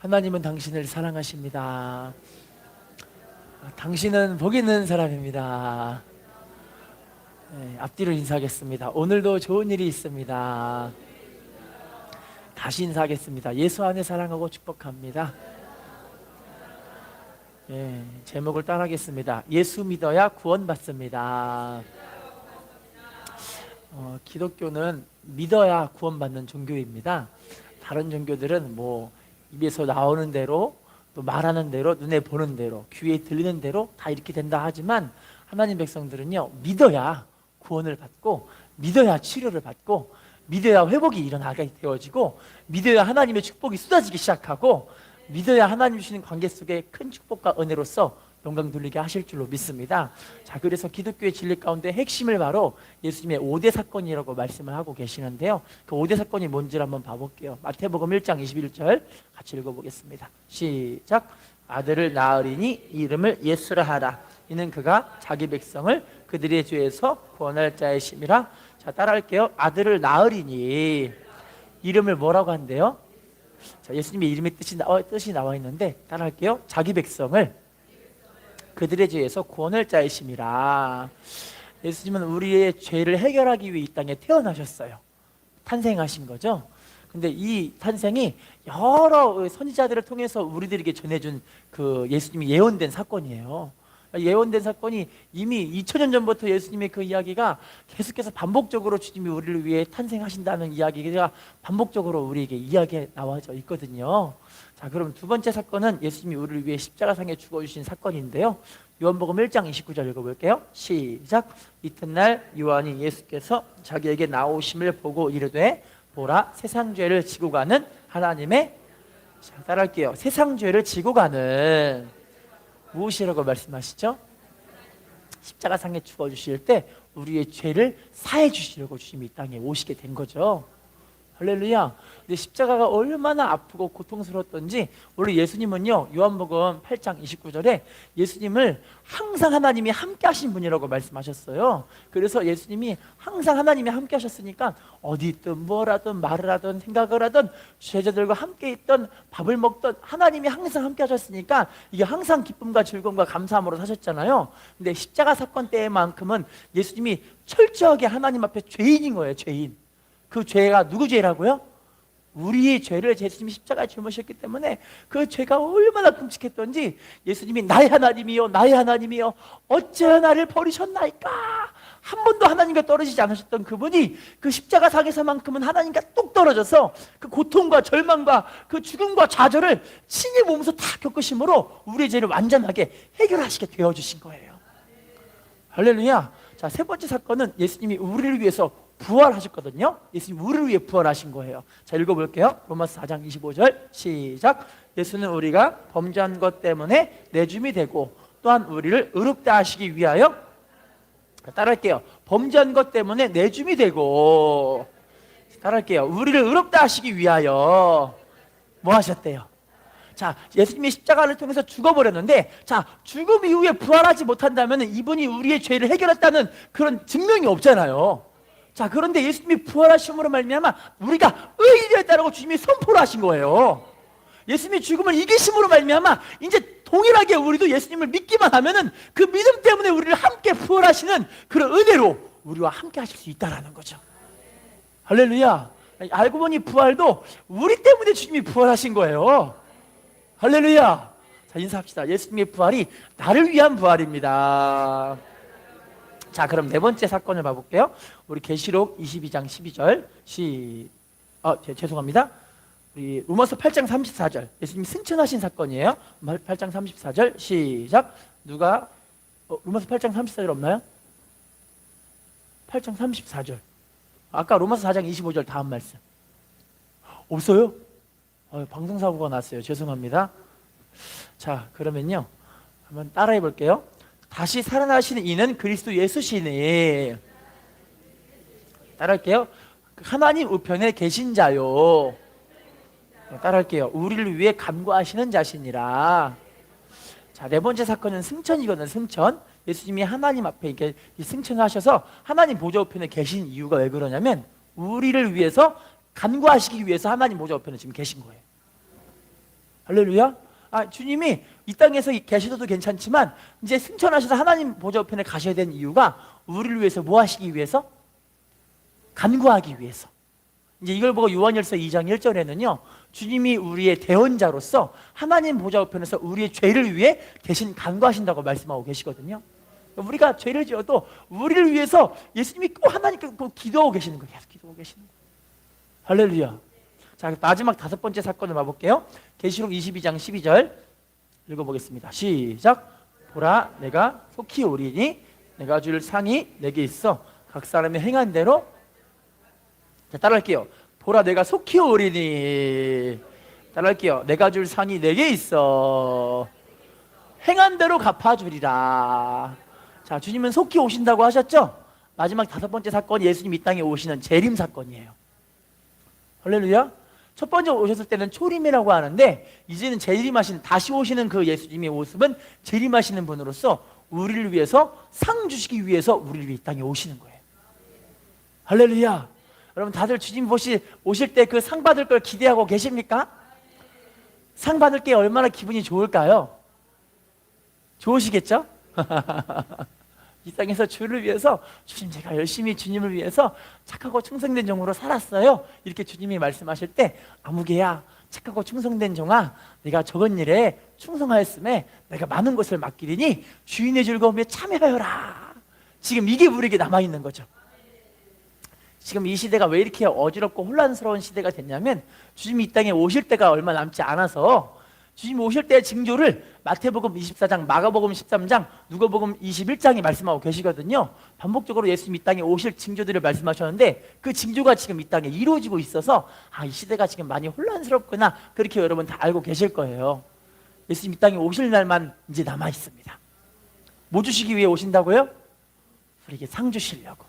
하나님은 당신을 사랑하십니다. 당신은 복 있는 사람입니다. 네, 앞뒤로 인사하겠습니다. 오늘도 좋은 일이 있습니다. 다시 인사하겠습니다. 예수 안에 사랑하고 축복합니다. 네, 제목을 따라하겠습니다. 예수 믿어야 구원받습니다. 기독교는 믿어야 구원받는 종교입니다. 다른 종교들은 뭐 입에서 나오는 대로 또 말하는 대로 눈에 보는 대로 귀에 들리는 대로 다 이렇게 된다 하지만 하나님 백성들은요, 믿어야 구원을 받고 믿어야 치료를 받고 믿어야 회복이 일어나게 되어지고 믿어야 하나님의 축복이 쏟아지기 시작하고 믿어야 하나님 주시는 관계 속에 큰 축복과 은혜로서 영광 돌리게 하실 줄로 믿습니다. 자, 그래서 기독교의 진리 가운데 핵심을 바로 예수님의 5대 사건이라고 말씀을 하고 계시는데요, 그 5대 사건이 뭔지를 한번 봐볼게요. 마태복음 1장 21절 같이 읽어보겠습니다. 시작. 아들을 낳으리니 이름을 예수라 하라. 이는 그가 자기 백성을 그들의 죄에서 구원할 자이심이라. 자, 따라할게요. 아들을 낳으리니 이름을 뭐라고 한대요? 자, 예수님의 이름의 뜻이 나와 있는데 따라할게요. 자기 백성을 그들의 죄에서 구원할 자이심이라. 예수님은 우리의 죄를 해결하기 위해 이 땅에 태어나셨어요. 탄생하신 거죠. 근데 이 탄생이 여러 선지자들을 통해서 우리들에게 전해준 그 예수님이 예언된 사건이에요. 예언된 사건이 이미 2000년 전부터 예수님의 그 이야기가 계속해서 반복적으로 주님이 우리를 위해 탄생하신다는 이야기가 반복적으로 우리에게 이야기에 나와져 있거든요. 자, 그럼 두 번째 사건은 예수님이 우리를 위해 십자가상에 죽어주신 사건인데요, 요한복음 1장 29절 읽어볼게요. 시작. 이튿날 요한이 예수께서 자기에게 나오심을 보고 이르되 보라, 세상 죄를 지고 가는 하나님의, 자, 따라할게요. 세상 죄를 지고 가는 무엇이라고 말씀하시죠? 십자가상에 죽어주실 때 우리의 죄를 사해 주시려고 주님이 이 땅에 오시게 된 거죠. 할렐루야. 근데 십자가가 얼마나 아프고 고통스러웠던지 우리 예수님은요, 요한복음 8장 29절에 예수님을 항상 하나님이 함께 하신 분이라고 말씀하셨어요. 그래서 예수님이 항상 하나님이 함께 하셨으니까 어디 있든 뭘 하든 말을 하든 생각을 하든 제자들과 함께 있던 밥을 먹던 하나님이 항상 함께 하셨으니까 이게 항상 기쁨과 즐거움과 감사함으로 사셨잖아요. 근데 십자가 사건 때만큼은 예수님이 철저하게 하나님 앞에 죄인인 거예요. 죄인. 그 죄가 누구 죄라고요? 우리의 죄를 예수님이 십자가에 짊어지셨기 때문에 그 죄가 얼마나 끔찍했던지 예수님이 나의 하나님이요 나의 하나님이요 어찌하여 나를 버리셨나이까, 한 번도 하나님과 떨어지지 않으셨던 그분이 그 십자가상에서만큼은 하나님과 뚝 떨어져서 그 고통과 절망과 그 죽음과 좌절을 친히 몸소 다 겪으심으로 우리의 죄를 완전하게 해결하시게 되어주신 거예요. 할렐루야. 자, 세 번째 사건은 예수님이 우리를 위해서 부활하셨거든요. 예수님 우리를 위해 부활하신 거예요. 자, 읽어볼게요. 로마서 4장 25절 시작. 예수는 우리가 범죄한 것 때문에 내줌이 되고 또한 우리를 의롭다 하시기 위하여, 따라할게요. 범죄한 것 때문에 내줌이 되고, 따라할게요. 우리를 의롭다 하시기 위하여 뭐 하셨대요? 자, 예수님이 십자가를 통해서 죽어버렸는데, 자, 죽음 이후에 부활하지 못한다면 이분이 우리의 죄를 해결했다는 그런 증명이 없잖아요. 자, 그런데 예수님이 부활하심으로 말미암아 우리가 의인이 되었다라고 주님이 선포를 하신 거예요. 예수님이 죽음을 이기심으로 말미암아 이제 동일하게 우리도 예수님을 믿기만 하면은 그 믿음 때문에 우리를 함께 부활하시는 그런 은혜로 우리와 함께 하실 수 있다라는 거죠. 할렐루야. 알고 보니 부활도 우리 때문에 주님이 부활하신 거예요. 할렐루야. 자, 인사합시다. 예수님의 부활이 나를 위한 부활입니다. 자, 그럼 네 번째 사건을 봐볼게요. 우리 계시록 22장 12절 죄송합니다. 우리 로마서 8장 34절 예수님이 승천하신 사건이에요. 8장 34절 시작. 누가 로마서 8장 34절 없나요? 8장 34절. 아까 로마서 4장 25절 다음 말씀 없어요? 방송사고가 났어요. 죄송합니다. 자, 그러면요 한번 따라해 볼게요. 다시 살아나시는 이는 그리스도 예수시니, 따라할게요. 하나님 우편에 계신 자요. 따라할게요. 우리를 위해 간구하시는 자시니라. 자, 네 번째 사건은 승천이거든요. 승천. 예수님이 하나님 앞에 이렇게 승천하셔서 하나님 보좌 우편에 계신 이유가 왜 그러냐면 우리를 위해서 간구하시기 위해서 하나님 보좌 우편에 지금 계신 거예요. 할렐루야. 주님이 이 땅에서 계셔도 괜찮지만 이제 승천하셔서 하나님 보좌 우편에 가셔야 되는 이유가 우리를 위해서 뭐 하시기 위해서? 간구하기 위해서. 이제 이걸 보고 요한일서 2장 1절에는요, 주님이 우리의 대언자로서 하나님 보좌 우편에서 우리의 죄를 위해 대신 간구하신다고 말씀하고 계시거든요. 우리가 죄를 지어도 우리를 위해서 예수님이 꼭 하나님께 꼭 기도하고 계시는 거예요. 계속 기도하고 계시는 거예요. 할렐루야. 자, 마지막 5번째 사건을 봐볼게요. 계시록 22장 12절 읽어보겠습니다. 시작. 보라, 내가 속히 오리니 내가 줄 상이 내게 있어 각 사람이 행한 대로. 자, 따라할게요. 보라, 내가 속히 오리니. 따라할게요. 내가 줄 상이 내게 있어 행한 대로 갚아주리라. 자, 주님은 속히 오신다고 하셨죠? 마지막 5번째 사건이 예수님 이 땅에 오시는 재림 사건이에요. 할렐루야. 첫 번째 오셨을 때는 초림이라고 하는데 이제는 재림하신, 다시 오시는 그 예수님의 모습은 재림하시는 분으로서 우리를 위해서 상 주시기 위해서 우리를 위해 이 땅에 오시는 거예요. 할렐루야. 여러분 다들 주님 오실 때 그 상 받을 걸 기대하고 계십니까? 상 받을 게 얼마나 기분이 좋을까요? 좋으시겠죠? 이 땅에서 주를 위해서, 주님 제가 열심히 주님을 위해서 착하고 충성된 종으로 살았어요, 이렇게 주님이 말씀하실 때, 아무개야 착하고 충성된 종아, 내가 적은 일에 충성하였음에 내가 많은 것을 맡기리니 주인의 즐거움에 참여하여라. 지금 이게 우리에게 남아있는 거죠. 지금 이 시대가 왜 이렇게 어지럽고 혼란스러운 시대가 됐냐면 주님이 이 땅에 오실 때가 얼마 남지 않아서 주님 오실 때의 징조를 마태복음 24장, 마가복음 13장, 누가복음 21장이 말씀하고 계시거든요. 반복적으로 예수님 이 땅에 오실 징조들을 말씀하셨는데 그 징조가 지금 이 땅에 이루어지고 있어서 이 시대가 지금 많이 혼란스럽구나, 그렇게 여러분 다 알고 계실 거예요. 예수님 이 땅에 오실 날만 이제 남아 있습니다. 뭐 주시기 위해 오신다고요? 우리에게 상 주시려고.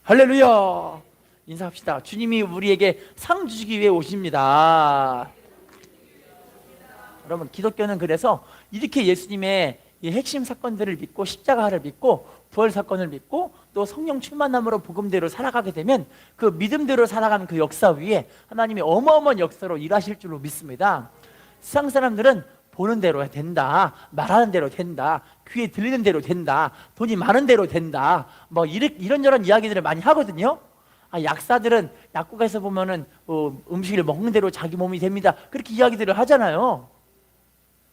할렐루야. 인사합시다. 주님이 우리에게 상 주시기 위해 오십니다. 여러분 기독교는 그래서 이렇게 예수님의 이 핵심 사건들을 믿고 십자가를 믿고 부활 사건을 믿고 또 성령 충만함으로 복음대로 살아가게 되면 그 믿음대로 살아가는 그 역사 위에 하나님이 어마어마한 역사로 일하실 줄로 믿습니다. 세상 사람들은 보는 대로 된다, 말하는 대로 된다, 귀에 들리는 대로 된다, 돈이 많은 대로 된다, 뭐 이런저런 이야기들을 많이 하거든요. 약사들은 약국에서 보면은 음식을 먹는 대로 자기 몸이 됩니다, 그렇게 이야기들을 하잖아요.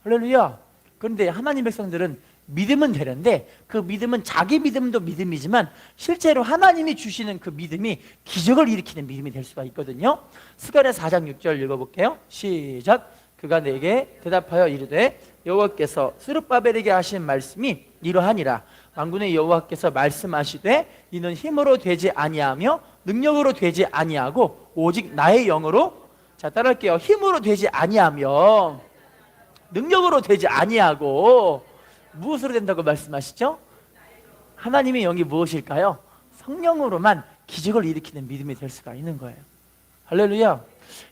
할렐루야. 그런데 하나님 백성들은 믿으면 되는데 그 믿음은 자기 믿음도 믿음이지만 실제로 하나님이 주시는 그 믿음이 기적을 일으키는 믿음이 될 수가 있거든요. 스가랴 4장 6절 읽어볼게요. 시작. 그가 내게 대답하여 이르되 여호와께서 스룹바벨에게 하신 말씀이 이러하니라. 만군의 여호와께서 말씀하시되 이는 힘으로 되지 아니하며 능력으로 되지 아니하고 오직 나의 영으로. 자, 따라할게요. 힘으로 되지 아니하며 능력으로 되지 아니하고 무엇으로 된다고 말씀하시죠? 하나님의 영이 무엇일까요? 성령으로만 기적을 일으키는 믿음이 될 수가 있는 거예요. 할렐루야.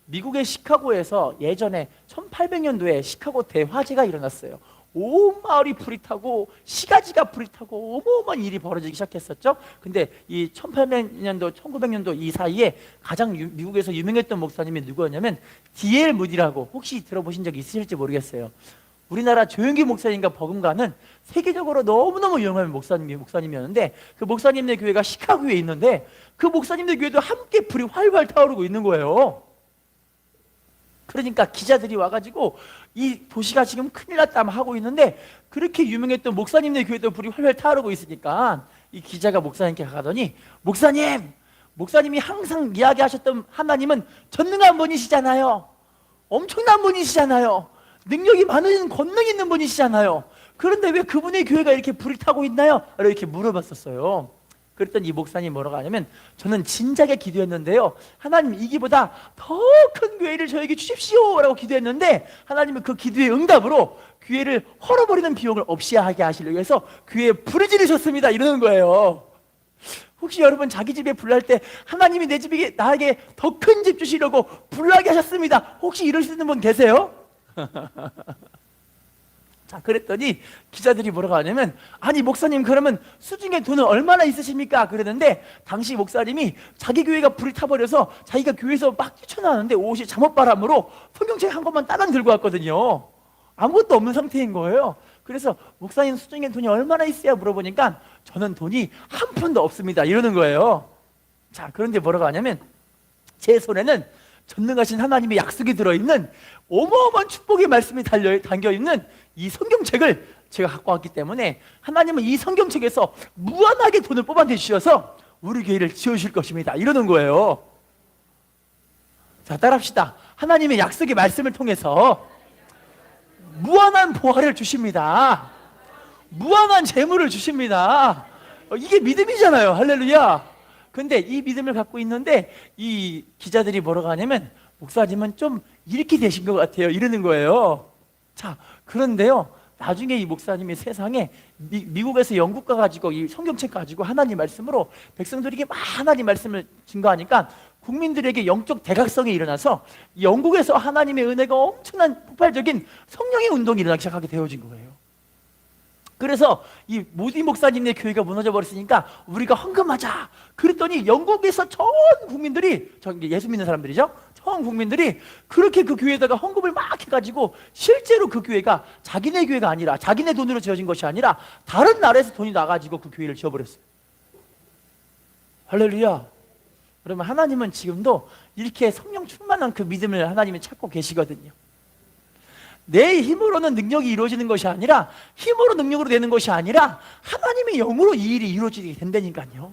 미국의 시카고에서 예전에 1800년도에 시카고 대화재가 일어났어요. 온 마을이 불이 타고 시가지가 불이 타고 어마어마한 일이 벌어지기 시작했었죠. 근데 이 1800년도 1900년도 이 사이에 가장 미국에서 유명했던 목사님이 누구였냐면 D.L. 무디라고, 혹시 들어보신 적 있으실지 모르겠어요. 우리나라 조영기 목사님과 버금가는 세계적으로 너무너무 유명한 목사님이었는데 그 목사님네 교회가 시카고에 있는데 그 목사님네 교회도 함께 불이 활활 타오르고 있는 거예요. 그러니까 기자들이 와가지고 이 도시가 지금 큰일 났다 하고 있는데 그렇게 유명했던 목사님네 교회도 불이 활활 타오르고 있으니까 이 기자가 목사님께 가더니 목사님이 항상 이야기하셨던 하나님은 전능한 분이시잖아요. 엄청난 분이시잖아요. 능력이 많은 권능 있는 분이시잖아요. 그런데 왜 그분의 교회가 이렇게 불이 타고 있나요? 이렇게 물어봤었어요. 그랬더니 이 목사님이 뭐라고 하냐면 저는 진작에 기도했는데요, 하나님 이기보다 더 큰 교회를 저에게 주십시오 라고 기도했는데 하나님은 그 기도의 응답으로 교회를 헐어버리는 비용을 없이 하게 하시려고 해서 교회에 불을 지르셨습니다, 이러는 거예요. 혹시 여러분 자기 집에 불날 때 하나님이 내 집에 나에게 더 큰 집 주시려고 불나게 하셨습니다, 혹시 이러시는 분 계세요? 자, 그랬더니 기자들이 뭐라고 하냐면, 아니 목사님 그러면 수중에 돈은 얼마나 있으십니까? 그러는데 당시 목사님이 자기 교회가 불이 타버려서 자기가 교회에서 막 뛰쳐나왔는데 옷이 잠옷바람으로 성경책 한 권만 따당 들고 왔거든요. 아무것도 없는 상태인 거예요. 그래서 목사님 수중에 돈이 얼마나 있어야 물어보니까 저는 돈이 한 푼도 없습니다 이러는 거예요. 자, 그런데 뭐라고 하냐면 제 손에는 전능하신 하나님의 약속이 들어있는 어마어마한 축복의 말씀이 담겨있는 이 성경책을 제가 갖고 왔기 때문에 하나님은 이 성경책에서 무한하게 돈을 뽑아내 주셔서 우리 교회를 지어주실 것입니다 이러는 거예요. 자, 따라합시다. 하나님의 약속의 말씀을 통해서 무한한 보화를 주십니다. 무한한 재물을 주십니다. 이게 믿음이잖아요. 할렐루야. 근데 이 믿음을 갖고 있는데 이 기자들이 뭐라고 하냐면 목사님은 좀 이렇게 되신 것 같아요 이러는 거예요. 자, 그런데요 나중에 이 목사님이 세상에 미국에서 영국 가가지고 이 성경책 가지고 하나님 말씀으로 백성들에게 막 하나님 말씀을 증거하니까 국민들에게 영적 대각성이 일어나서 영국에서 하나님의 은혜가 엄청난 폭발적인 성령의 운동이 일어나기 시작하게 되어진 거예요. 그래서 이 모디 목사님의 교회가 무너져 버렸으니까 우리가 헌금하자. 그랬더니 영국에서 전 국민들이, 예수 믿는 사람들이죠, 전 국민들이 그렇게 그 교회에다가 헌금을 막 해가지고 실제로 그 교회가 자기네 교회가 아니라, 자기네 돈으로 지어진 것이 아니라 다른 나라에서 돈이 나가지고 그 교회를 지어버렸어요. 할렐루야. 그러면 하나님은 지금도 이렇게 성령 충만한 그 믿음을 하나님이 찾고 계시거든요. 내 힘으로는 능력이 이루어지는 것이 아니라, 힘으로 능력으로 되는 것이 아니라 하나님의 영으로 이 일이 이루어지게 된다니까요.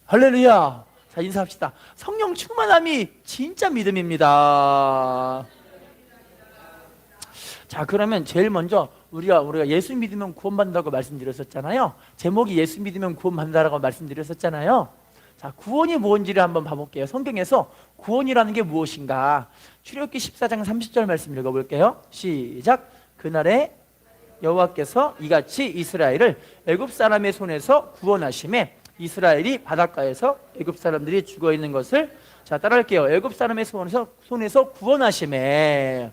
할렐루야. 자, 인사합시다. 성령 충만함이 진짜 믿음입니다. 자, 그러면 제일 먼저 우리가 예수 믿으면 구원받는다고 말씀드렸었잖아요. 제목이 예수 믿으면 구원받는다라고 말씀드렸었잖아요. 자, 구원이 뭔지를 한번 봐볼게요. 성경에서 구원이라는 게 무엇인가? 출애굽기 14장 30절 말씀 읽어볼게요. 시작. 그날에 여호와께서 이같이 이스라엘을 애굽 사람의 손에서 구원하심에 이스라엘이 바닷가에서 애굽 사람들이 죽어 있는 것을, 자, 따라할게요. 애굽 사람의 손에서 구원하심에,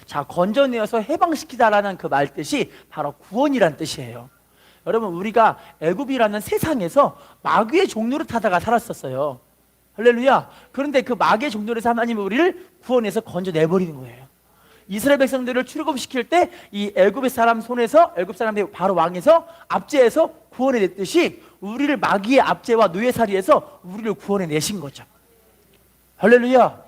자, 건져내어서 해방시키다라는 그 말 뜻이 바로 구원이란 뜻이에요. 여러분, 우리가 애굽이라는 세상에서 마귀의 종노릇 하다가 살았었어요. 할렐루야. 그런데 그 마귀의 종노릇에서 하나님이 우리를 구원해서 건져내버리는 거예요. 이스라엘 백성들을 출애굽시킬 때 이 애굽의 사람 손에서, 애굽 사람들이 바로 왕에서 압제해서 구원해냈듯이 우리를 마귀의 압제와 노예살이에서 우리를 구원해내신 거죠. 할렐루야.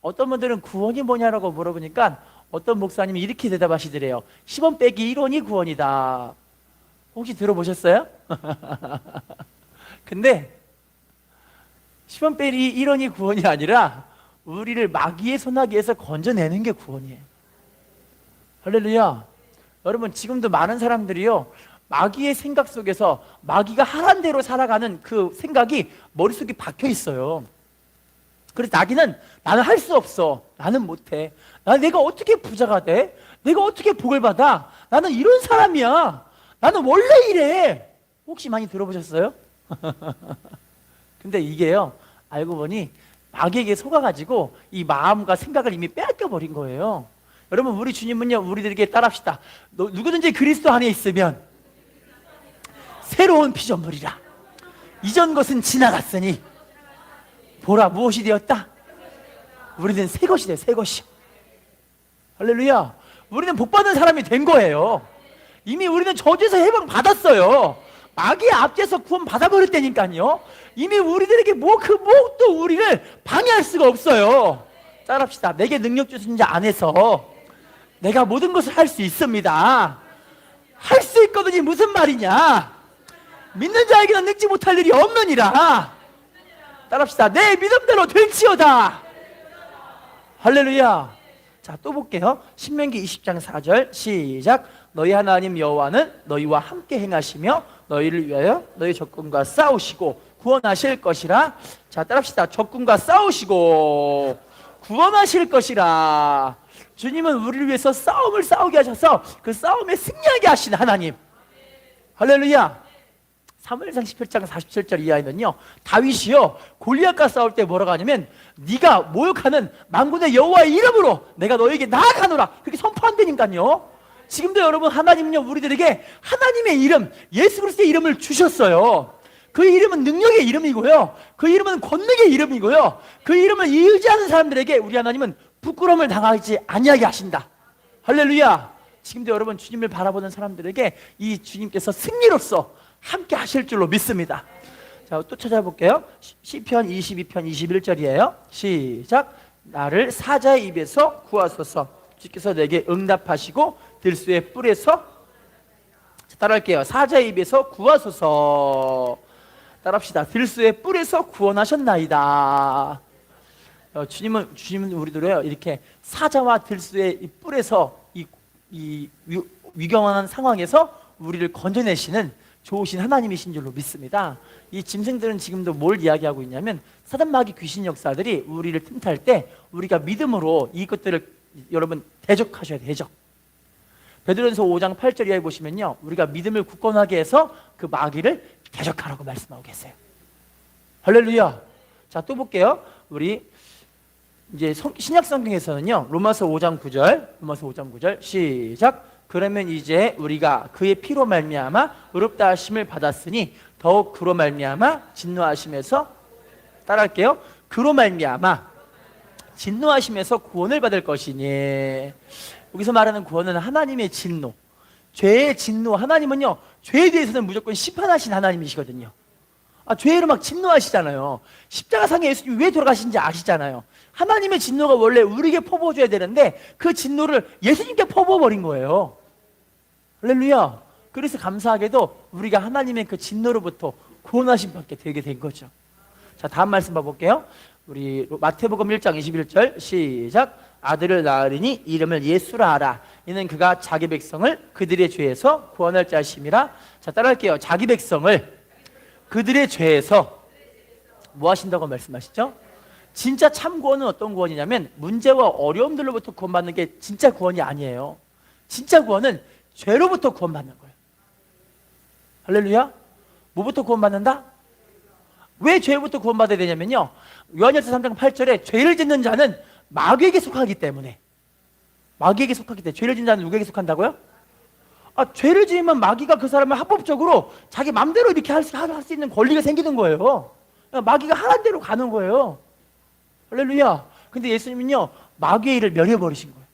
어떤 분들은 구원이 뭐냐라고 물어보니까 어떤 목사님이 이렇게 대답하시더래요. 10원 빼기 1원이 구원이다. 혹시 들어보셨어요? 근데 10원 빼기 1원이 구원이 아니라 우리를 마귀의 소나기에서 건져내는 게 구원이에요. 할렐루야. 여러분, 지금도 많은 사람들이요, 마귀의 생각 속에서 마귀가 하란 대로 살아가는 그 생각이 머릿속에 박혀 있어요. 그래서 나는 할 수 없어. 나는 못해. 내가 어떻게 부자가 돼? 내가 어떻게 복을 받아? 나는 이런 사람이야. 나는 원래 이래. 혹시 많이 들어보셨어요? 근데 이게요, 알고 보니 마귀에게 속아가지고 이 마음과 생각을 이미 빼앗겨버린 거예요. 여러분, 우리 주님은요, 우리들에게 따라합시다. 누구든지 그리스도 안에 있으면 새로운 피조물이라. 이전 것은 지나갔으니 보라, 무엇이 되었다? 우리는 새 것이 돼, 새 것이. 할렐루야. 우리는 복받은 사람이 된 거예요. 이미 우리는 저주에서 해방 받았어요. 마귀의 압제에서 구원 받아버렸다니까요. 이미 우리들에게 또 우리를 방해할 수가 없어요. 따라합시다. 내게 능력 주신 자 안에서 내가 모든 것을 할 수 있습니다. 할 수 있거든요. 무슨 말이냐? 믿는 자에게는 능지 못할 일이 없느니라. 따라합시다. 내 믿음대로 될지어다. 할렐루야. 자, 또 볼게요. 신명기 20장 4절 시작. 너희 하나님 여호와는 너희와 함께 행하시며 너희를 위하여 너희 적군과 싸우시고 구원하실 것이라. 자, 따라합시다. 적군과 싸우시고 구원하실 것이라. 주님은 우리를 위해서 싸움을 싸우게 하셔서 그 싸움에 승리하게 하신 하나님. 할렐루야. 사무엘상 17장 47절 이하에는요, 다윗이요 골리앗과 싸울 때 뭐라고 하냐면 네가 모욕하는 만군의 여호와의 이름으로 내가 너에게 나아가노라, 그렇게 선포한다니까요. 지금도 여러분, 하나님은요 우리들에게 하나님의 이름, 예수 그리스도의 이름을 주셨어요. 그 이름은 능력의 이름이고요, 그 이름은 권능의 이름이고요, 그 이름을 의지하는 사람들에게 우리 하나님은 부끄러움을 당하지 아니하게 하신다. 할렐루야. 지금도 여러분, 주님을 바라보는 사람들에게 이 주님께서 승리로서 함께 하실 줄로 믿습니다. 자, 또 찾아볼게요. 시편 22편 21절이에요 시작. 나를 사자의 입에서 구하소서, 주께서 내게 응답하시고 들소의 뿔에서, 따라할게요. 사자의 입에서 구하소서. 따라합시다. 들소의 뿔에서 구원하셨나이다. 주님은 우리들을 이렇게 사자와 들소의 이 뿔에서 이 위경한 상황에서 우리를 건져내시는 좋으신 하나님이신 줄로 믿습니다. 이 짐승들은 지금도 뭘 이야기하고 있냐면, 사단 마귀 귀신 역사들이 우리를 틈탈 때 우리가 믿음으로 이것들을 여러분 대적하셔야 돼요. 대적. 베드로전서 5장 8절 이하에 보시면요, 우리가 믿음을 굳건하게 해서 그 마귀를 대적하라고 말씀하고 계세요. 할렐루야. 자, 또 볼게요. 우리 이제 신약 성경에서는요, 로마서 5장 9절 시작. 그러면 이제 우리가 그의 피로 말미암아 의롭다 하심을 받았으니 더욱 그로 말미암아 진노하심에서, 따라할게요. 그로 말미암아 진노하심에서 구원을 받을 것이니. 여기서 말하는 구원은 하나님의 진노, 죄의 진노. 하나님은요 죄에 대해서는 무조건 심판하신 하나님이시거든요. 죄로 막 진노하시잖아요. 십자가상에 예수님이 왜 돌아가신지 아시잖아요. 하나님의 진노가 원래 우리에게 퍼부어줘야 되는데 그 진노를 예수님께 퍼부어버린 거예요. 할렐루야. 그래서 감사하게도 우리가 하나님의 그 진노로부터 구원하심 받게 되게 된 거죠. 자, 다음 말씀 봐볼게요. 우리 마태복음 1장 21절 시작. 아들을 낳으리니 이름을 예수라 하라. 이는 그가 자기 백성을 그들의 죄에서 구원할 자심이라. 자, 따라할게요. 자기 백성을 그들의 죄에서 뭐 하신다고 말씀하시죠? 진짜 참 구원은 어떤 구원이냐면, 문제와 어려움들로부터 구원받는 게 진짜 구원이 아니에요. 진짜 구원은 죄로부터 구원받는 거예요. 할렐루야. 뭐부터 구원받는다? 왜 죄부터 구원받아야 되냐면요, 요한일서 3장 8절에 죄를 짓는 자는 마귀에게 속하기 때문에. 마귀에게 속하기 때문에. 죄를 짓는 자는 누구에게 속한다고요? 죄를 지으면 마귀가 그 사람을 합법적으로 자기 맘대로 이렇게 할 수 있는 권리가 생기는 거예요. 마귀가 하라는 대로 가는 거예요. 할렐루야. 근데 예수님은요 마귀의 일을 멸해버리신 거예요.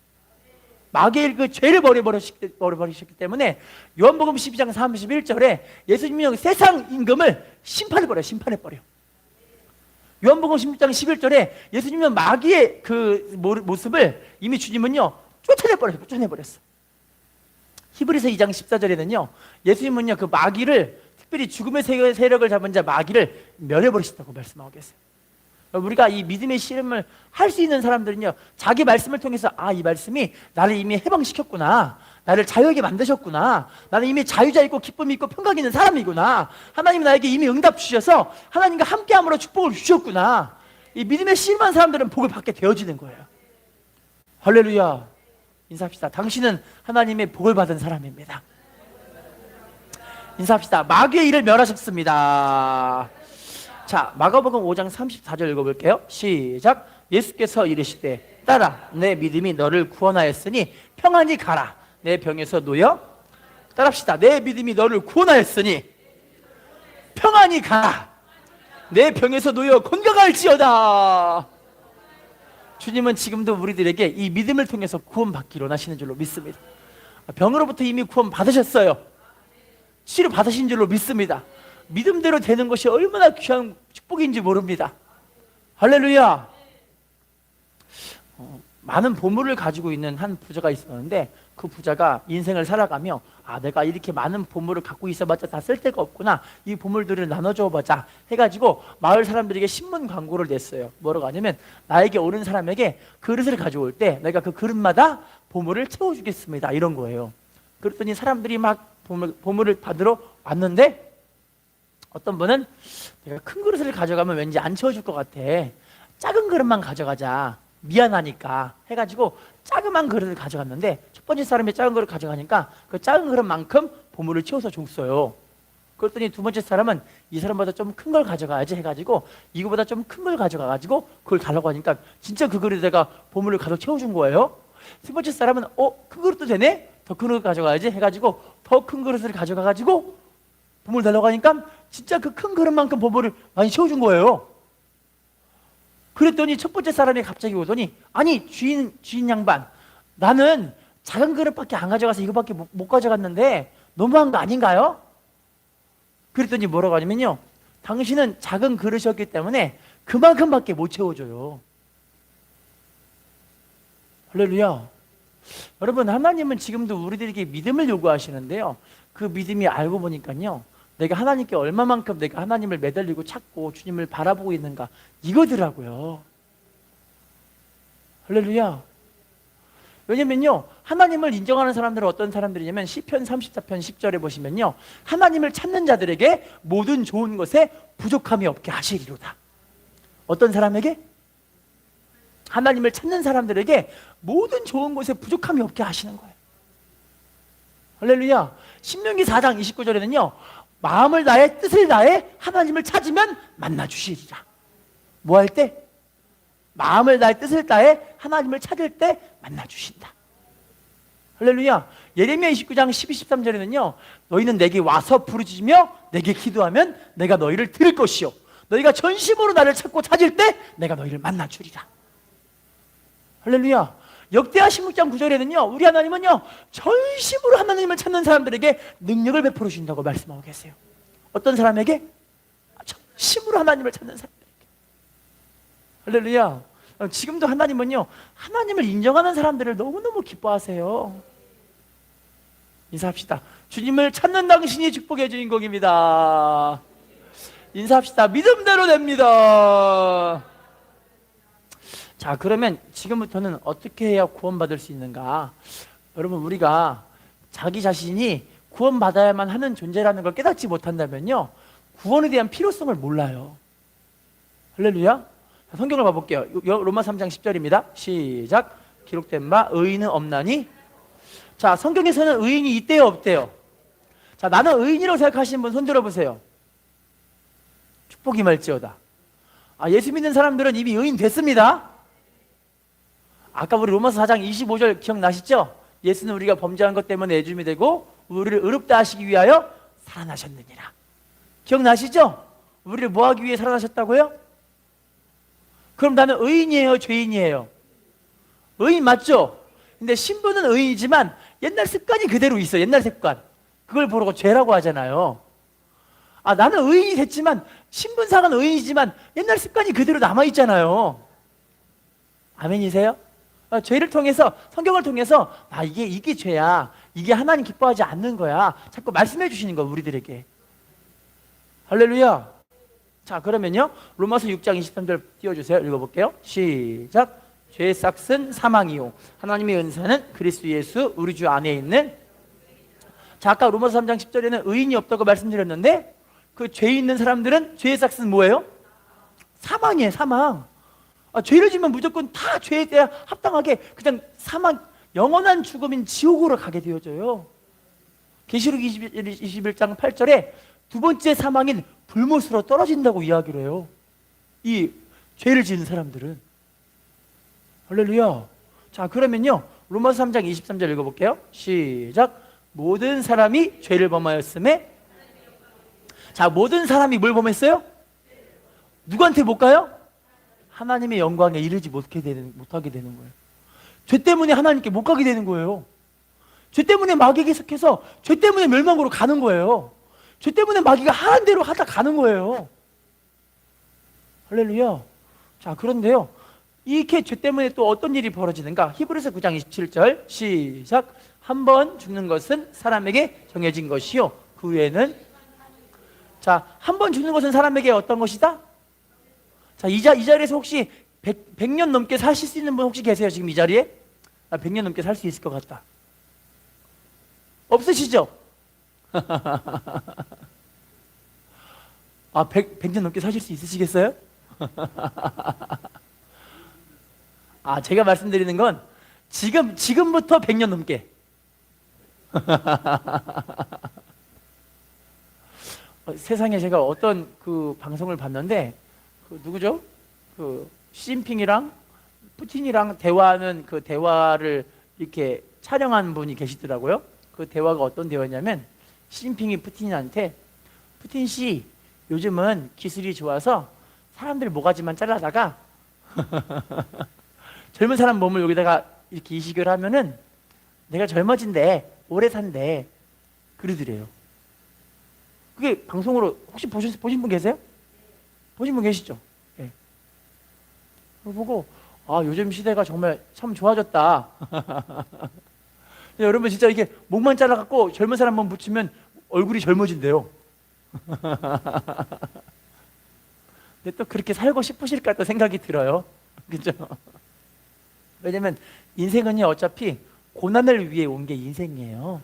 마귀의 그 죄를 버려버리셨기 때문에 요한복음 12장 31절에 예수님이 세상 임금을 심판해버려요. 요한복음 16장 11절에 예수님은 마귀의 그 모습을 이미 주님은요 쫓아내버렸어. 히브리서 2장 14절에는요 예수님은요 그 마귀를, 특별히 죽음의 세력을 잡은 자 마귀를 멸해버리셨다고 말씀하고 계세요. 우리가 이 믿음의 씨름을 할 수 있는 사람들은요 자기 말씀을 통해서 이 말씀이 나를 이미 해방시켰구나, 나를 자유하게 만드셨구나, 나는 이미 자유자 있고 기쁨이 있고 평강이 있는 사람이구나, 하나님이 나에게 이미 응답 주셔서 하나님과 함께함으로 축복을 주셨구나. 이 믿음의 씨름한 사람들은 복을 받게 되어지는 거예요. 할렐루야. 인사합시다. 당신은 하나님의 복을 받은 사람입니다. 인사합시다. 마귀의 일을 멸하셨습니다. 자, 마가복음 5장 34절 읽어볼게요. 시작. 예수께서 이르시되 따라 내 믿음이 너를 구원하였으니 평안히 가라. 내 병에서 놓여, 따라합시다. 내 믿음이 너를 구원하였으니 평안히 가라. 내 병에서 놓여 건강할지어다. 주님은 지금도 우리들에게 이 믿음을 통해서 구원받기를 원하시는 줄로 믿습니다. 병으로부터 이미 구원 받으셨어요. 치료 받으신 줄로 믿습니다. 믿음대로 되는 것이 얼마나 귀한 축복인지 모릅니다. 할렐루야. 많은 보물을 가지고 있는 한 부자가 있었는데, 그 부자가 인생을 살아가며 내가 이렇게 많은 보물을 갖고 있어봤자 다 쓸데가 없구나, 이 보물들을 나눠줘 보자 해가지고 마을 사람들에게 신문 광고를 냈어요. 뭐라고 하냐면, 나에게 오는 사람에게 그릇을 가져올 때 내가 그 그릇마다 보물을 채워주겠습니다, 이런 거예요. 그랬더니 사람들이 막 보물을 받으러 왔는데, 어떤 분은 내가 큰 그릇을 가져가면 왠지 안 채워줄 것 같아, 작은 그릇만 가져가자, 미안하니까 해가지고 작은 그릇을 가져갔는데, 첫 번째 사람이 작은 그릇을 가져가니까 그 작은 그릇만큼 보물을 채워서 줬어요. 그랬더니 두 번째 사람은 이 사람보다 좀 큰 걸 가져가야지 해가지고 이거보다 좀 큰 걸 가져가가지고 그걸 달라고 하니까 진짜 그 그릇에다가 보물을 가득 채워준 거예요. 세 번째 사람은 큰 그릇도 되네? 더 큰 그릇 가져가야지 해가지고 더 큰 그릇을 가져가가지고 보물 달라고 하니까 진짜 그 큰 그릇만큼 보물을 많이 채워준 거예요. 그랬더니 첫 번째 사람이 갑자기 오더니 아니 주인 양반, 나는 작은 그릇밖에 안 가져가서 이거밖에 못 가져갔는데 너무한 거 아닌가요? 그랬더니 뭐라고 하냐면요, 당신은 작은 그릇이었기 때문에 그만큼밖에 못 채워줘요. 할렐루야. 여러분, 하나님은 지금도 우리들에게 믿음을 요구하시는데요, 그 믿음이 알고 보니까요, 내가 하나님께 얼마만큼 내가 하나님을 매달리고 찾고 주님을 바라보고 있는가, 이거더라고요. 할렐루야. 왜냐면요, 하나님을 인정하는 사람들은 어떤 사람들이냐면 시편 34편 10절에 보시면요, 하나님을 찾는 자들에게 모든 좋은 것에 부족함이 없게 하시리로다. 어떤 사람에게? 하나님을 찾는 사람들에게 모든 좋은 것에 부족함이 없게 하시는 거예요. 할렐루야. 신명기 4장 29절에는요 마음을 다해 뜻을 다해 하나님을 찾으면 만나 주시리라. 뭐 할 때? 마음을 다해 뜻을 다해 하나님을 찾을 때 만나 주신다. 할렐루야. 예레미야 29장 12, 13절에는요 너희는 내게 와서 부르짖으며 내게 기도하면 내가 너희를 들을 것이요 너희가 전심으로 나를 찾고 찾을 때 내가 너희를 만나 주리라. 할렐루야. 역대하 16장 9절에는요 우리 하나님은요 전심으로 하나님을 찾는 사람들에게 능력을 베풀어 주신다고 말씀하고 계세요. 어떤 사람에게? 전심으로 하나님을 찾는 사람들에게. 할렐루야. 지금도 하나님은요 하나님을 인정하는 사람들을 너무너무 기뻐하세요. 인사합시다. 주님을 찾는 당신이 축복의 주인공입니다. 인사합시다. 믿음대로 됩니다. 자, 그러면 지금부터는 어떻게 해야 구원받을 수 있는가? 여러분, 우리가 자기 자신이 구원받아야만 하는 존재라는 걸 깨닫지 못한다면요 구원에 대한 필요성을 몰라요. 할렐루야. 자, 성경을 봐볼게요. 로마 3장 10절입니다 시작. 기록된 바 의인은 없나니. 자, 성경에서는 의인이 있대요 없대요? 자, 나는 의인이라고 생각하시는 분 손 들어보세요. 축복이 말지어다. 예수 믿는 사람들은 이미 의인 됐습니다. 아까 우리 로마서 4장 25절 기억나시죠? 예수는 우리가 범죄한 것 때문에 애줌이 되고 우리를 의롭다 하시기 위하여 살아나셨느니라. 기억나시죠? 우리를 뭐 하기 위해 살아나셨다고요? 그럼 나는 의인이에요 죄인이에요? 의인 맞죠? 근데 신분은 의인이지만 옛날 습관이 그대로 있어요. 옛날 습관. 그걸 보고 죄라고 하잖아요. 나는 의인이 됐지만 신분상은 의인이지만 옛날 습관이 그대로 남아있잖아요. 아멘이세요? 죄를 통해서, 성경을 통해서 이게 죄야, 이게 하나님 기뻐하지 않는 거야 자꾸 말씀해 주시는 거예요 우리들에게. 할렐루야. 자, 그러면요 로마서 6장 23절 띄워주세요. 읽어볼게요. 시작. 죄의 싹은 사망이요 하나님의 은사는 그리스도 예수 우리 주 안에 있는. 자, 아까 로마서 3장 10절에는 의인이 없다고 말씀드렸는데 그 죄 있는 사람들은 죄의 싹은 뭐예요? 사망이에요. 사망. 죄를 지면 무조건 다 죄에 대해 합당하게 그냥 사망, 영원한 죽음인 지옥으로 가게 되어져요. 계시록 21장 8절에 두 번째 사망인 불못으로 떨어진다고 이야기를 해요. 이 죄를 지은 사람들은. 할렐루야. 자, 그러면요 로마서 3장 23절 읽어볼게요. 시작. 모든 사람이 죄를 범하였음에. 자, 모든 사람이 뭘 범했어요? 누구한테 못 가요? 하나님의 영광에 이르지 못하게 되는 거예요. 죄 때문에 하나님께 못 가게 되는 거예요. 죄 때문에 마귀에게 속해서 죄 때문에 멸망으로 가는 거예요. 죄 때문에 마귀가 하는 대로 하다 가는 거예요. 할렐루야. 자, 그런데요 이렇게 죄 때문에 또 어떤 일이 벌어지는가? 히브리서 9장 27절 시작. 한 번 죽는 것은 사람에게 정해진 것이요 그 외에는. 자, 한 번 죽는 것은 사람에게 어떤 것이다? 자, 이 자리에서 혹시 100년 넘게 사실 수 있는 분 혹시 계세요? 지금 이 자리에? 100년 넘게 살 수 있을 것 같다. 없으시죠? 100년 넘게 사실 수 있으시겠어요? 제가 말씀드리는 건 지금부터 100년 넘게. 세상에 제가 어떤 그 방송을 봤는데 그 누구죠? 그 시진핑이랑 푸틴이랑 대화하는 그 대화를 이렇게 촬영한 분이 계시더라고요. 그 대화가 어떤 대화냐면 시진핑이 푸틴한테 푸틴 씨 요즘은 기술이 좋아서 사람들 모가지만 잘라다가 젊은 사람 몸을 여기다가 이렇게 이식을 하면은 내가 젊어진대 오래 산대 그러더래요. 그게 방송으로 혹시 보신 분 계세요? 보신 분 계시죠? 네. 그거 보고 아 요즘 시대가 정말 참 좋아졌다. 여러분 진짜 이게 목만 잘라갖고 젊은 사람만 붙이면 얼굴이 젊어진대요. 근데 또 그렇게 살고 싶으실까 또 생각이 들어요. 그죠? 왜냐면 인생은요 어차피 고난을 위해 온 게 인생이에요.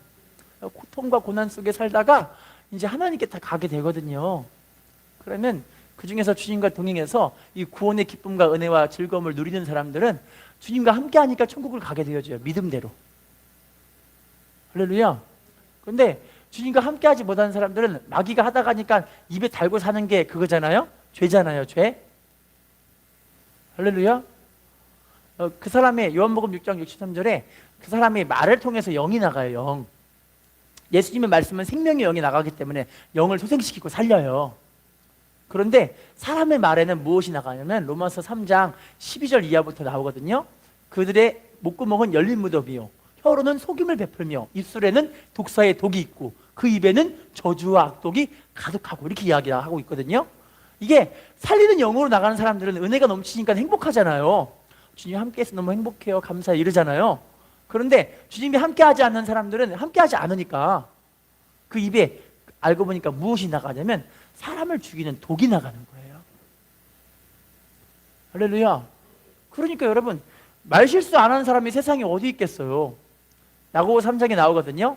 고통과 고난 속에 살다가 이제 하나님께 다 가게 되거든요. 그러면 그 중에서 주님과 동행해서 이 구원의 기쁨과 은혜와 즐거움을 누리는 사람들은 주님과 함께 하니까 천국을 가게 되어져요. 믿음대로. 할렐루야. 그런데 주님과 함께 하지 못하는 사람들은 마귀가 하다 가니까 입에 달고 사는 게 그거잖아요. 죄잖아요. 죄. 할렐루야. 그 사람의 요한복음 6장 63절에 그 사람의 말을 통해서 영이 나가요. 영. 예수님의 말씀은 생명의 영이 나가기 때문에 영을 소생시키고 살려요. 그런데 사람의 말에는 무엇이 나가냐면 로마서 3장 12절 이하부터 나오거든요. 그들의 목구멍은 열린 무덤이요 혀로는 속임을 베풀며 입술에는 독사의 독이 있고 그 입에는 저주와 악독이 가득하고 이렇게 이야기하고 있거든요. 이게 살리는 영으로 나가는 사람들은 은혜가 넘치니까 행복하잖아요. 주님 함께해서 너무 행복해요 감사해 이러잖아요. 그런데 주님이 함께하지 않는 사람들은 함께하지 않으니까 그 입에 알고 보니까 무엇이 나가냐면 사람을 죽이는 독이 나가는 거예요. 할렐루야. 그러니까 여러분 말실수 안 하는 사람이 세상에 어디 있겠어요. 야고보 3장에 나오거든요.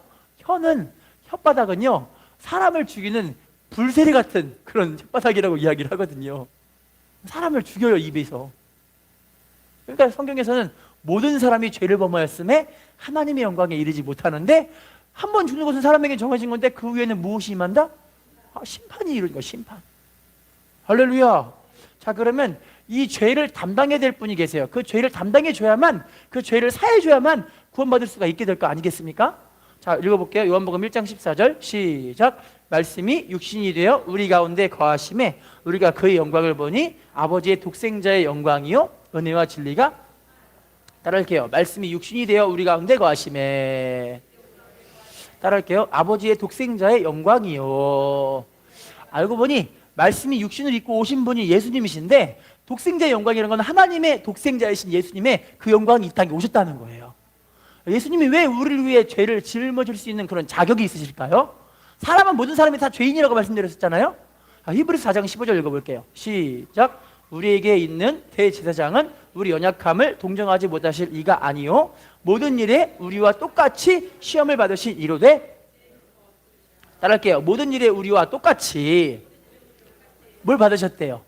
혓바닥은요 사람을 죽이는 불세례 같은 그런 혓바닥이라고 이야기를 하거든요. 사람을 죽여요 입에서. 그러니까 성경에서는 모든 사람이 죄를 범하였음에 하나님의 영광에 이르지 못하는데 한 번 죽는 것은 사람에게 정해진 건데 그 위에는 무엇이 임한다? 심판이 이루는 거야. 심판. 할렐루야. 자 그러면 이 죄를 담당해야 될 분이 계세요. 그 죄를 담당해 줘야만 그 죄를 사해 줘야만 구원받을 수가 있게 될 거 아니겠습니까? 자 읽어볼게요. 요한복음 1장 14절 시작. 말씀이 육신이 되어 우리 가운데 거하심에 우리가 그의 영광을 보니 아버지의 독생자의 영광이요 은혜와 진리가 따라할게요. 말씀이 육신이 되어 우리 가운데 거하심에 따라할게요. 아버지의 독생자의 영광이요. 알고 보니 말씀이 육신을 입고 오신 분이 예수님이신데 독생자의 영광이라는 건 하나님의 독생자이신 예수님의 그 영광이 이 땅에 오셨다는 거예요. 예수님이 왜 우리를 위해 죄를 짊어질 수 있는 그런 자격이 있으실까요? 사람은 모든 사람이 다 죄인이라고 말씀드렸었잖아요. 히브리서 4장 15절 읽어볼게요. 시작. 우리에게 있는 대제사장은 우리 연약함을 동정하지 못하실 이가 아니요 모든 일에 우리와 똑같이 시험을 받으신 이로되 따라할게요. 모든 일에 우리와 똑같이 뭘 받으셨대요?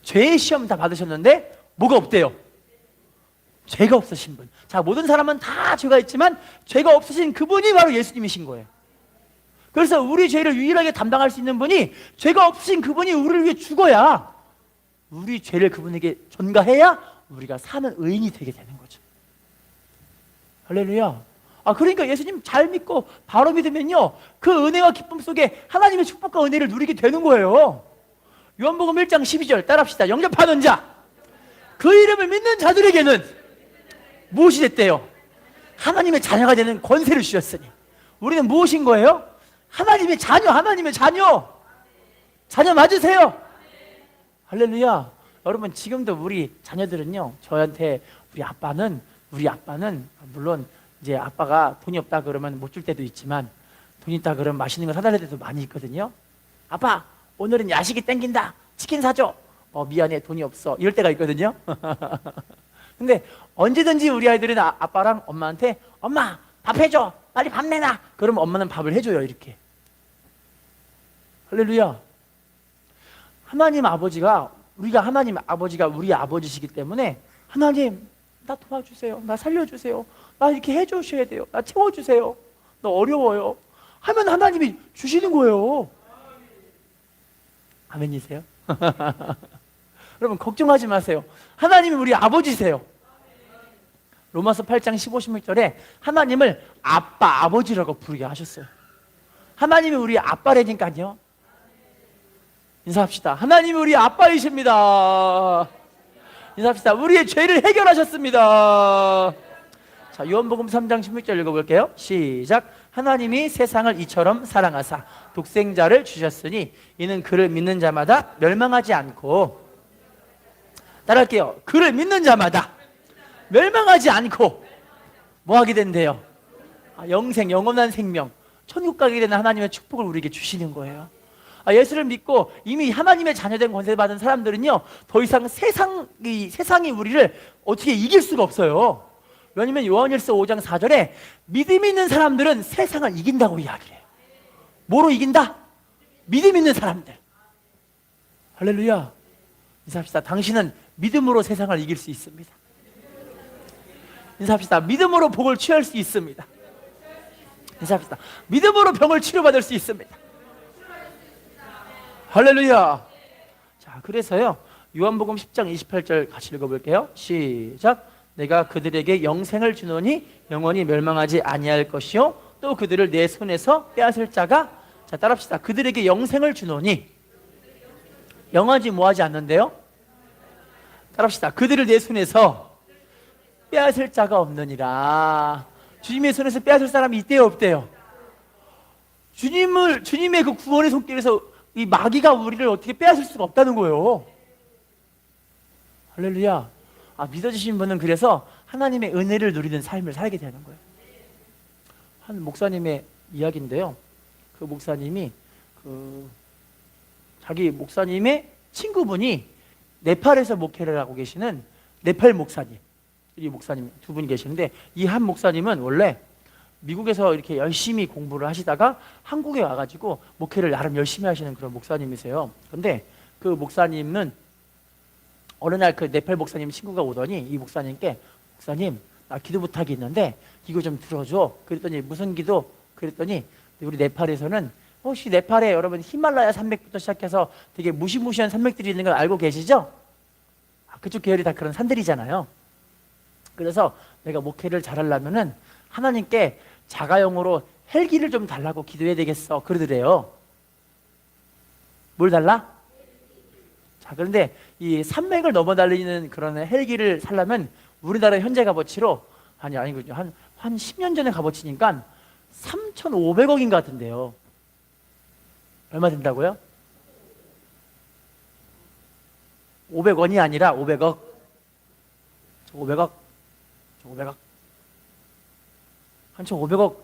죄의 시험 다 받으셨는데 뭐가 없대요? 죄가 없으신 분. 자 모든 사람은 다 죄가 있지만 죄가 없으신 그분이 바로 예수님이신 거예요. 그래서 우리 죄를 유일하게 담당할 수 있는 분이 죄가 없으신 그분이 우리를 위해 죽어야 우리 죄를 그분에게 전가해야 우리가 사는 의인이 되게 되는 거죠. 할렐루야. 그러니까 예수님 잘 믿고 바로 믿으면요 그 은혜와 기쁨 속에 하나님의 축복과 은혜를 누리게 되는 거예요. 요한복음 1장 12절 따라합시다. 영접하는 자 그 이름을 믿는 자들에게는 무엇이 됐대요? 하나님의 자녀가 되는 권세를 주셨으니 우리는 무엇인 거예요? 하나님의 자녀. 하나님의 자녀. 자녀 맞으세요? 할렐루야. 여러분 지금도 우리 자녀들은요 저한테 우리 아빠는 물론 이제 아빠가 돈이 없다 그러면 못 줄 때도 있지만 돈 있다 그러면 맛있는 거 사달랄 때도 많이 있거든요. 아빠 오늘은 야식이 땡긴다 치킨 사줘. 미안해 돈이 없어 이럴 때가 있거든요. 근데 언제든지 우리 아이들은 아빠랑 엄마한테 엄마 밥 해줘 빨리 밥 내놔 그러면 엄마는 밥을 해줘요. 이렇게. 할렐루야. 하나님 아버지가 우리 아버지시기 때문에 하나님 나 도와주세요. 나 살려주세요. 나 이렇게 해주셔야 돼요. 나 채워주세요. 나 어려워요. 하면 하나님이 주시는 거예요. 아멘이세요? 여러분 걱정하지 마세요. 하나님이 우리 아버지세요. 로마서 8장 15, 16절에 하나님을 아빠, 아버지라고 부르게 하셨어요. 하나님이 우리 아빠라니까요. 인사합시다. 하나님이 우리 아빠이십니다. 인사합시다. 우리의 죄를 해결하셨습니다. 자, 요한복음 3장 16절 읽어볼게요. 시작. 하나님이 세상을 이처럼 사랑하사 독생자를 주셨으니 이는 그를 믿는 자마다 멸망하지 않고, 따라할게요. 그를 믿는 자마다 멸망하지 않고 뭐 하게 된대요? 영생, 영원한 생명, 천국 가게 되는 하나님의 축복을 우리에게 주시는 거예요. 예수를 믿고 이미 하나님의 자녀된 권세받은 사람들은요, 더 이상 세상이 우리를 어떻게 이길 수가 없어요. 왜냐면 요한일서 5장 4절에 믿음 있는 사람들은 세상을 이긴다고 이야기해요. 뭐로 이긴다? 믿음 있는 사람들. 할렐루야. 인사합시다. 당신은 믿음으로 세상을 이길 수 있습니다. 인사합시다. 믿음으로 복을 취할 수 있습니다. 인사합시다. 믿음으로 병을 치료받을 수 있습니다. 할렐루야. 자, 그래서요, 요한복음 10장 28절 같이 읽어볼게요. 시작. 내가 그들에게 영생을 주노니 영원히 멸망하지 아니할 것이요 또 그들을 내 손에서 빼앗을 자가, 자 따라합시다. 그들에게 영생을 주노니, 영하지 뭐하지 않는데요? 따라합시다. 그들을 내 손에서 빼앗을 자가 없느니라. 주님의 손에서 빼앗을 사람이 있대요, 없대요? 주님의 그 구원의 손길에서 이 마귀가 우리를 어떻게 빼앗을 수가 없다는 거예요. 할렐루야. 믿어주신 분은 그래서 하나님의 은혜를 누리는 삶을 살게 되는 거예요. 한 목사님의 이야기인데요, 그 목사님이 자기 목사님의 친구분이 네팔에서 목회를 하고 계시는 네팔 목사님, 이 목사님 두 분이 계시는데, 이 한 목사님은 원래 미국에서 이렇게 열심히 공부를 하시다가 한국에 와가지고 목회를 나름 열심히 하시는 그런 목사님이세요. 근데 그 목사님은 어느 날 그 네팔 목사님 친구가 오더니 이 목사님께, 목사님 나 기도 부탁이 있는데 이거 좀 들어줘. 그랬더니 무슨 기도? 그랬더니 우리 네팔에서는 혹시 네팔에 여러분 히말라야 산맥부터 시작해서 되게 무시무시한 산맥들이 있는 걸 알고 계시죠? 그쪽 계열이 다 그런 산들이잖아요. 그래서 내가 목회를 잘하려면은 하나님께 자가용으로 헬기를 좀 달라고 기도해야 되겠어. 그러더래요. 뭘 달라? 자, 그런데 이 산맥을 넘어 달리는 그런 헬기를 살려면 우리나라 현재 값어치로 아니군요. 한 10년 전에 값어치니까 3,500억인 것 같은데요. 얼마 된다고요? 500원이 아니라 500억. 500억. 500억. 한 1,500억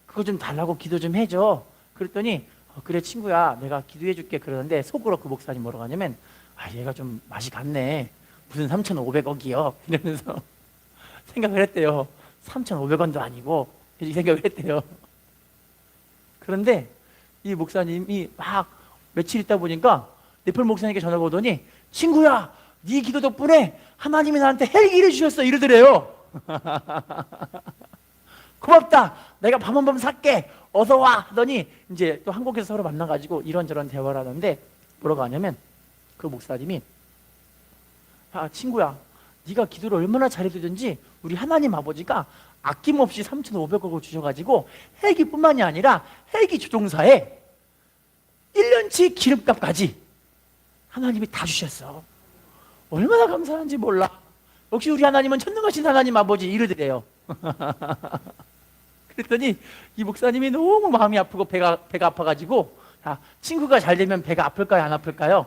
그거 좀 달라고 기도 좀 해줘. 그랬더니 그래 친구야 내가 기도해 줄게. 그러는데 속으로 그 목사님 뭐라고 하냐면, 얘가 좀 맛이 갔네. 무슨 3,500억이요 이러면서 생각을 했대요. 3,500원도 아니고 이렇게 생각을 했대요. 그런데 이 목사님이 막 며칠 있다 보니까 네팔 목사님께 전화가 오더니, 친구야 네 기도 덕분에 하나님이 나한테 헬기를 주셨어 이러더래요. 고맙다. 내가 밥 한 번 살게. 어서 와 하더니 이제 또 한국에서 서로 만나가지고 이런저런 대화를 하는데 뭐라고 하냐면, 그 목사님이 친구야 네가 기도를 얼마나 잘해주든지 우리 하나님 아버지가 아낌없이 3,500억을 주셔가지고 헬기뿐만이 아니라 헬기 조종사에 1년치 기름값까지 하나님이 다 주셨어. 얼마나 감사한지 몰라. 역시 우리 하나님은 전능하신 하나님 아버지 이러더래요. 그랬더니 이 목사님이 너무 마음이 아프고 배가 아파가지고, 친구가 잘 되면 배가 아플까요 안 아플까요?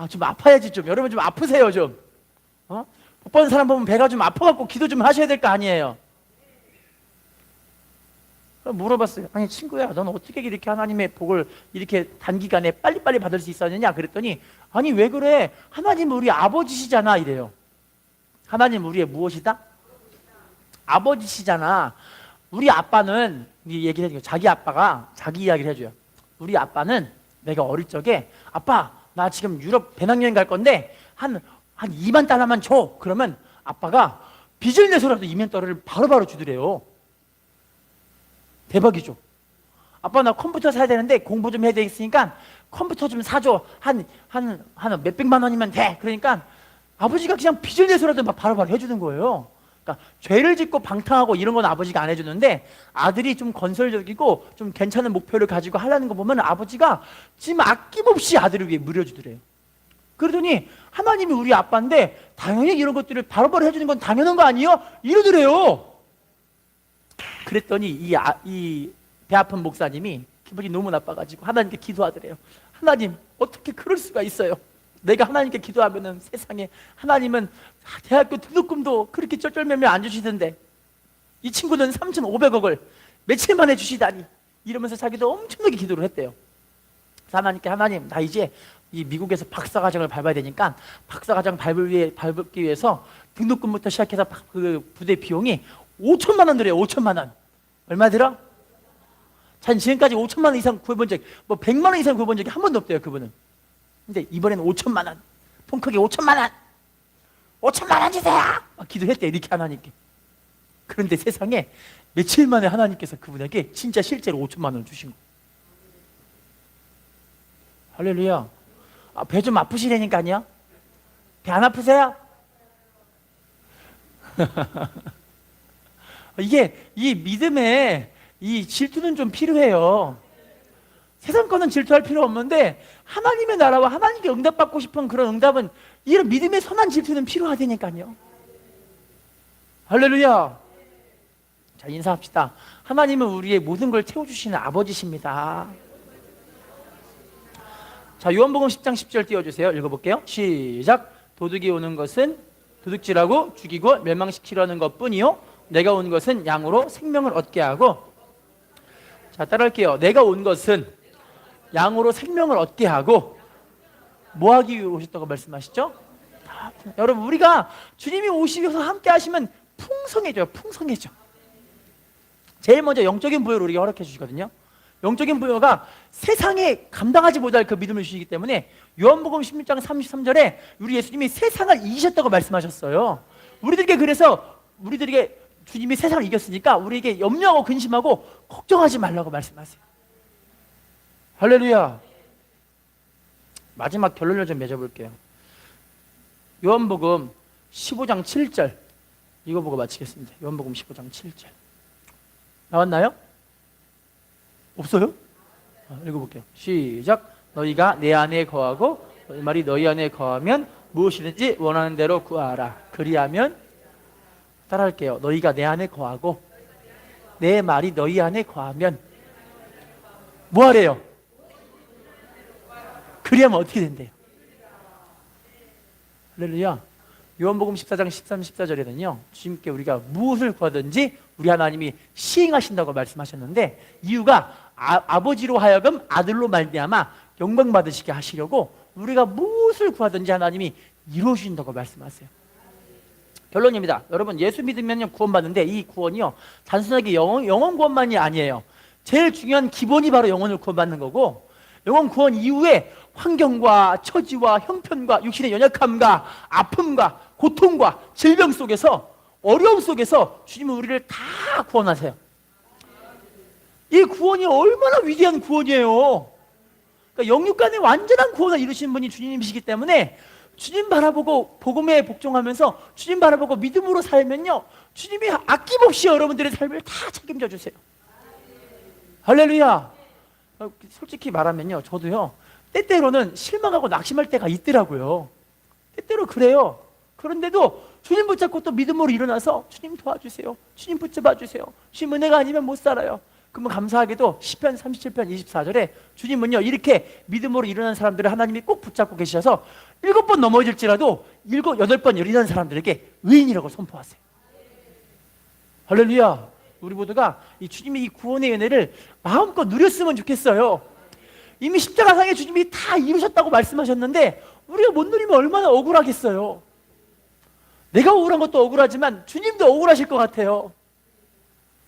좀 아파야지. 좀 여러분 좀 아프세요. 좀 복 받은 사람 보면 배가 좀 아파갖고 기도 좀 하셔야 될 거 아니에요. 물어봤어요. 아니 친구야 너는 어떻게 이렇게 하나님의 복을 이렇게 단기간에 빨리빨리 받을 수 있었느냐 그랬더니, 아니 왜 그래, 하나님 우리 아버지시잖아 이래요. 하나님 우리의 무엇이다? 아버지시잖아. 우리 아빠는, 얘기를 해줘요. 자기 아빠가 자기 이야기를 해줘요. 우리 아빠는 내가 어릴 적에, 아빠 나 지금 유럽 배낭여행 갈 건데 한 2만 달러만 줘. 그러면 아빠가 빚을 내서라도 2만 달러를 바로바로 주더래요. 대박이죠. 아빠 나 컴퓨터 사야 되는데 공부 좀 해야 되겠으니까 컴퓨터 좀 사줘. 한 몇백만 원이면 돼. 그러니까 아버지가 그냥 빚을 내서라도 막 바로바로 해주는 거예요. 그러니까 죄를 짓고 방탕하고 이런 건 아버지가 안 해주는데, 아들이 좀 건설적이고 좀 괜찮은 목표를 가지고 하려는 거 보면 아버지가 지금 아낌없이 아들을 위해 물려주더래요. 그러더니 하나님이 우리 아빠인데 당연히 이런 것들을 바로바로 해주는 건 당연한 거 아니에요? 이러더래요. 그랬더니 이 배 아픈 목사님이 기분이 너무 나빠가지고 하나님께 기도하더래요. 하나님, 어떻게 그럴 수가 있어요? 내가 하나님께 기도하면은 세상에 하나님은 대학교 등록금도 그렇게 쩔쩔매매 안 주시던데 이 친구는 3,500억을 며칠 만에 주시다니, 이러면서 자기도 엄청나게 기도를 했대요. 그래서 하나님께, 하나님, 나 이제 이 미국에서 박사과정을 밟아야 되니까 박사과정 밟기 위해서 등록금부터 시작해서 그 부대 비용이 5천만 원 들어요. 5천만 원. 얼마 들어? 전 지금까지 5천만 원 이상 구해본 적이, 뭐 100만 원 이상 구해본 적이 한 번도 없대요, 그분은. 근데 이번에는 5천만 원, 통 크게 5천만 원, 5천만 원 주세요! 막 기도했대, 이렇게 하나님께. 그런데 세상에 며칠 만에 하나님께서 그분에게 진짜 실제로 5천만 원을 주신 거예요. 할렐루야. 배 좀 아프시라니까요. 배 안 아프세요? 이게 이 믿음에 이 질투는 좀 필요해요. 세상 거는 질투할 필요 없는데 하나님의 나라와 하나님께 응답받고 싶은 그런 응답은, 이런 믿음의 선한 질투는 필요하다니까요. 할렐루야. 자, 인사합시다. 하나님은 우리의 모든 걸 채워주시는 아버지십니다. 자, 요한복음 10장 10절 띄워주세요. 읽어볼게요. 시작. 도둑이 오는 것은 도둑질하고 죽이고 멸망시키려는 것뿐이요, 내가 온 것은 양으로 생명을 얻게 하고. 자, 따라할게요. 내가 온 것은 양으로 생명을 얻게 하고, 뭐 하기 위해 오셨다고 말씀하시죠? 여러분, 우리가 주님이 오시면서 함께 하시면 풍성해져요. 풍성해져. 제일 먼저 영적인 부여를 우리가 허락해 주시거든요. 영적인 부여가 세상에 감당하지 못할 그 믿음을 주시기 때문에 요한복음 16장 33절에 우리 예수님이 세상을 이기셨다고 말씀하셨어요. 우리들에게 주님이 세상을 이겼으니까 우리에게 염려하고 근심하고 걱정하지 말라고 말씀하세요. 할렐루야. 마지막 결론을 좀 맺어볼게요. 요한복음 15장 7절 이거 보고 마치겠습니다. 요한복음 15장 7절 나왔나요? 없어요? 읽어볼게요. 시작. 너희가 내 안에 거하고 내 말이 너희 안에 거하면 무엇이든지 원하는 대로 구하라. 그리하면, 따라할게요. 너희가 내 안에 거하고 내 말이 너희 안에 거하면 뭐 하래요? 그리하면 어떻게 된대요? 할렐루야. 요한복음 14장 13, 14절에는요 주님께 우리가 무엇을 구하든지 우리 하나님이 시행하신다고 말씀하셨는데, 이유가 아버지로 하여금 아들로 말미암아 영광 받으시게 하시려고 우리가 무엇을 구하든지 하나님이 이루어주신다고 말씀하세요. 결론입니다. 여러분, 예수 믿으면 구원받는데 이 구원이요 단순하게 영혼 구원만이 아니에요. 제일 중요한 기본이 바로 영혼을 구원받는 거고, 영혼 구원 이후에 환경과 처지와 형편과 육신의 연약함과 아픔과 고통과 질병 속에서, 어려움 속에서 주님은 우리를 다 구원하세요. 이 구원이 얼마나 위대한 구원이에요. 그러니까 영육 간의 완전한 구원을 이루신 분이 주님이시기 때문에 주님 바라보고 복음에 복종하면서 주님 바라보고 믿음으로 살면요 주님이 아낌없이 여러분들의 삶을 다 책임져 주세요. 할렐루야. 솔직히 말하면요 저도요 때때로는 실망하고 낙심할 때가 있더라고요. 때때로 그래요. 그런데도 주님 붙잡고 또 믿음으로 일어나서 주님 도와주세요, 주님 붙잡아 주세요, 주님 은혜가 아니면 못 살아요. 그러면 감사하게도 시편 37편 24절에 주님은요 이렇게 믿음으로 일어난 사람들을 하나님이 꼭 붙잡고 계셔서 7번 넘어질지라도 7, 8번 일어난 사람들에게 의인이라고 선포하세요. 할렐루야. 우리 모두가 이 주님의 이 구원의 은혜를 마음껏 누렸으면 좋겠어요. 이미 십자가상에 주님이 다 이루셨다고 말씀하셨는데 우리가 못 누리면 얼마나 억울하겠어요. 내가 억울한 것도 억울하지만 주님도 억울하실 것 같아요.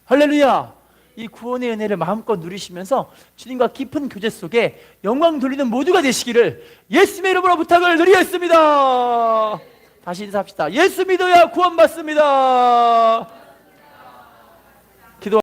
할렐루야. 이 구원의 은혜를 마음껏 누리시면서 주님과 깊은 교제 속에 영광 돌리는 모두가 되시기를 예수님의 이름으로 부탁을 드리겠습니다. 다시 인사합시다. 예수 믿어야 구원받습니다.